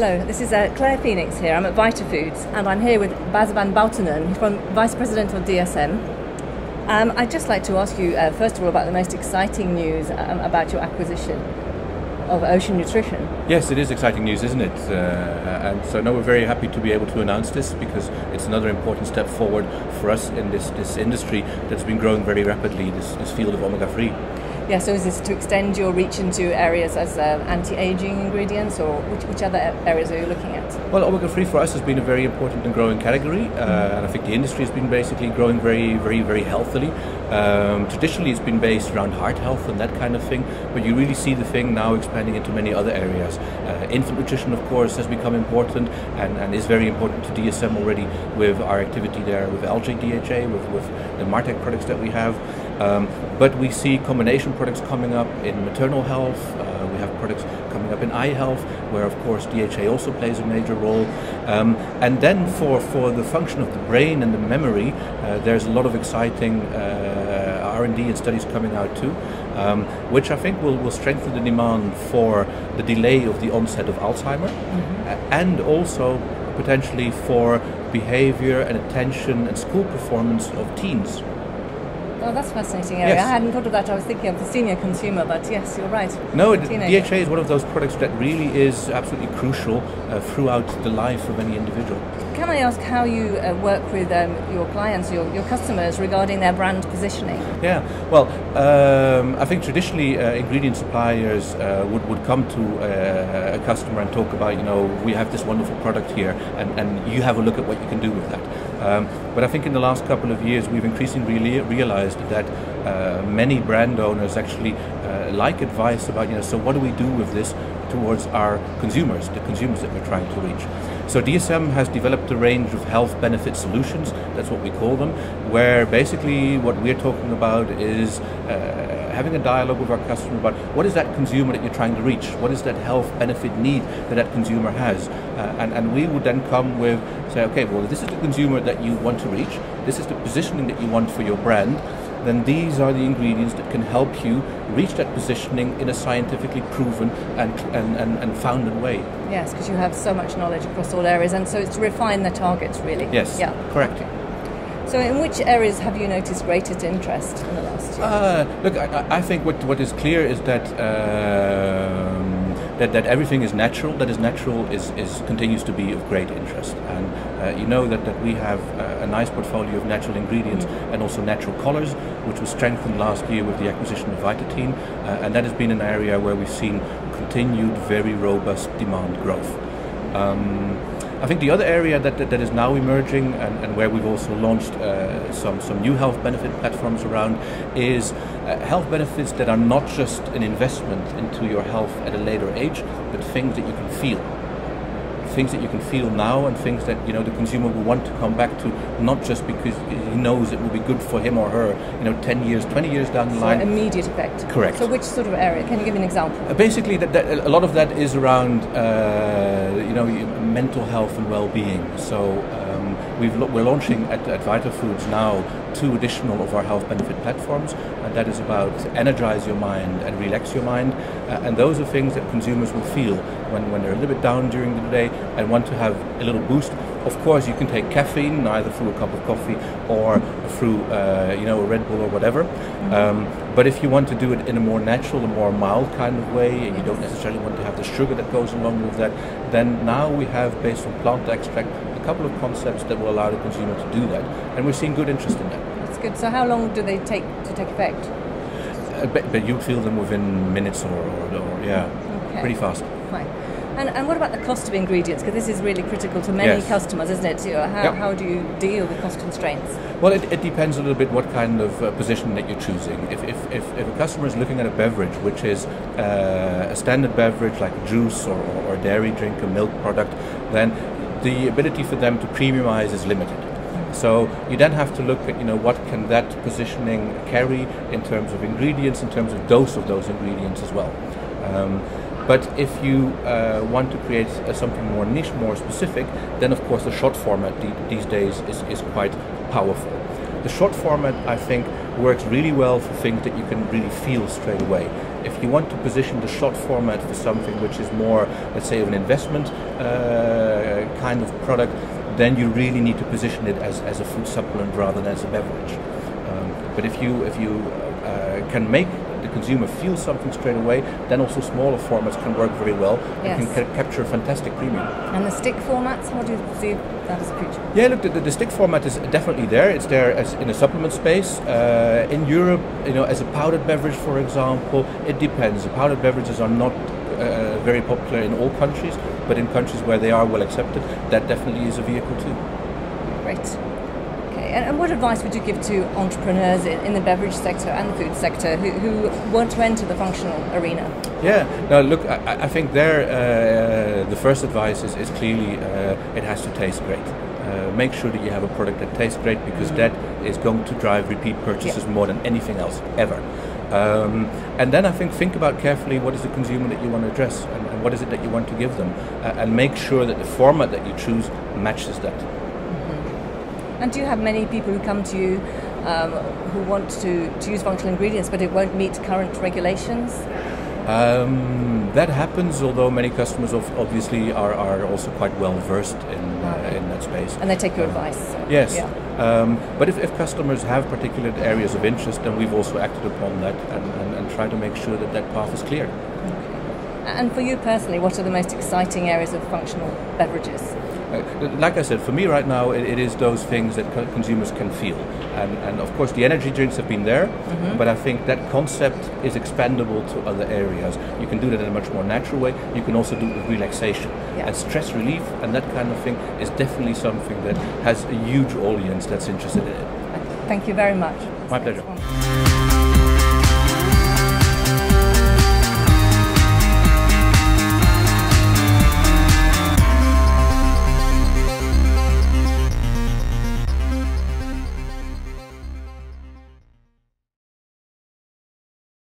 Hello, this is Claire Phoenix here. I'm at Vitafoods and I'm here with Bas van Buijtenen, Vice President of DSM. I'd just like to ask you, first of all, about the most exciting news about your acquisition of Ocean Nutrition. Yes, it is exciting news, isn't it? And so now we're very happy to be able to announce this because it's another important step forward for us in this industry that's been growing very rapidly, this field of omega-3. Yeah, so is this to extend your reach into areas as anti-aging ingredients, or which other areas are you looking at? Well, omega-3 for us has been a very important and growing category, and I think the industry has been basically growing very healthily. Traditionally it's been based around heart health and that kind of thing, but you really see the thing now expanding into many other areas. Infant nutrition, of course, has become important and is very important to DSM already with our activity there with algae DHA, with the Martech products that we have. But we see combination products coming up in maternal health. We have products coming up in eye health, where of course DHA also plays a major role. And then for the function of the brain and the memory, there's a lot of exciting R&D and studies coming out too, which I think will strengthen the demand for the delay of the onset of Alzheimer, and also potentially for behavior and attention and school performance of teens. Oh, that's a fascinating area. Yes. I hadn't thought of that. I was thinking of the senior consumer, but yes, you're right. No, DHA is one of those products that really is absolutely crucial throughout the life of any individual. Can I ask how you work with your clients, your customers, regarding their brand positioning? Yeah, well, I think traditionally ingredient suppliers would come to a customer and talk about, we have this wonderful product here, and you have a look at what you can do with that. But I think in the last couple of years we've increasingly realized that many brand owners actually like advice about, so what do we do with this towards our consumers, the consumers that we're trying to reach. So DSM has developed a range of health benefit solutions, that's what we call them, where basically what we're talking about is having a dialogue with our customer about what is that consumer that you're trying to reach, what is that health benefit need that consumer has, and we would then come with, say, okay, well, this is the consumer that you want to reach, this is the positioning that you want for your brand, then these are the ingredients that can help you reach that positioning in a scientifically proven and founded way. Yes, because you have so much knowledge across all areas, and so it's to refine the targets, really. Yes, yeah, correct. So in which areas have you noticed greatest interest in the last year? Look, I think what is clear is that that everything is natural. That is natural is continues to be of great interest, and you know that we have a nice portfolio of natural ingredients and also natural colors, which was strengthened last year with the acquisition of Vitafoods, and that has been an area where we've seen continued very robust demand growth. I think the other area that is now emerging and where we've also launched some new health benefit platforms around is health benefits that are not just an investment into your health at a later age, but things that you can feel. Things that you can feel now, and things that the consumer will want to come back to, not just because he knows it will be good for him or her 10 years, 20 years down the line. Immediate effect. Correct. So which sort of area? Can you give me an example? Basically, a lot of that is around mental health and well-being. So we're launching at Vitafoods now 2 additional of our health benefit platforms, and that is about energize your mind and relax your mind, and those are things that consumers will feel when they're a little bit down during the day and want to have a little boost. Of course, you can take caffeine either through a cup of coffee or through a Red Bull or whatever. But if you want to do it in a more natural, a more mild kind of way, and you don't necessarily want to have the sugar that goes along with that, then now we have, based on plant extract, a couple of concepts that will allow the consumer to do that, and we're seeing good interest in that. That's good. So how long do they take to take effect? But you feel them within minutes or okay. Pretty fast. Fine. And what about the cost of ingredients? Because this is really critical to many customers, isn't it? How do you deal with cost constraints? Well, it depends a little bit what kind of position that you're choosing. If a customer is looking at a beverage, which is a standard beverage like a juice or a dairy drink, a milk product, then the ability for them to premiumize is limited. So you then have to look at what can that positioning carry in terms of ingredients, in terms of dose of those ingredients as well. But if you want to create something more niche, more specific, then of course the short format these days is quite powerful. The short format, I think, works really well for things that you can really feel straight away. if you want to position the shot format for something which is more, let's say, of an investment kind of product, then you really need to position it as a food supplement rather than as a beverage. But if you can make the consumer feel something straight away, then also smaller formats can work very well and can capture a fantastic premium. And the stick formats, how do you see that as a future? Yeah, look, the stick format is definitely there. It's there as in a supplement space. In Europe, as a powdered beverage, for example, it depends. The powdered beverages are not very popular in all countries, but in countries where they are well accepted, that definitely is a vehicle too. Great. And what advice would you give to entrepreneurs in the beverage sector and the food sector who want to enter the functional arena? Yeah, now look, I think the first advice is clearly it has to taste great. Make sure that you have a product that tastes great, because that is going to drive repeat purchases more than anything else, ever. And then I think about carefully what is the consumer that you want to address, and what is it that you want to give them, and make sure that the format that you choose matches that. And do you have many people who come to you who want to use functional ingredients, but it won't meet current regulations? That happens, although many customers obviously are also quite well versed in that space. And they take your advice. So, yes. Yeah. But if customers have particular areas of interest, then we've also acted upon that and try to make sure that path is clear. Okay. And for you personally, what are the most exciting areas of functional beverages? Like I said, for me right now, it is those things that consumers can feel. And of course, the energy drinks have been there, but I think that concept is expandable to other areas. You can do that in a much more natural way. You can also do it with relaxation. And stress relief and that kind of thing is definitely something that has a huge audience that's interested in it. Thank you very much. My pleasure.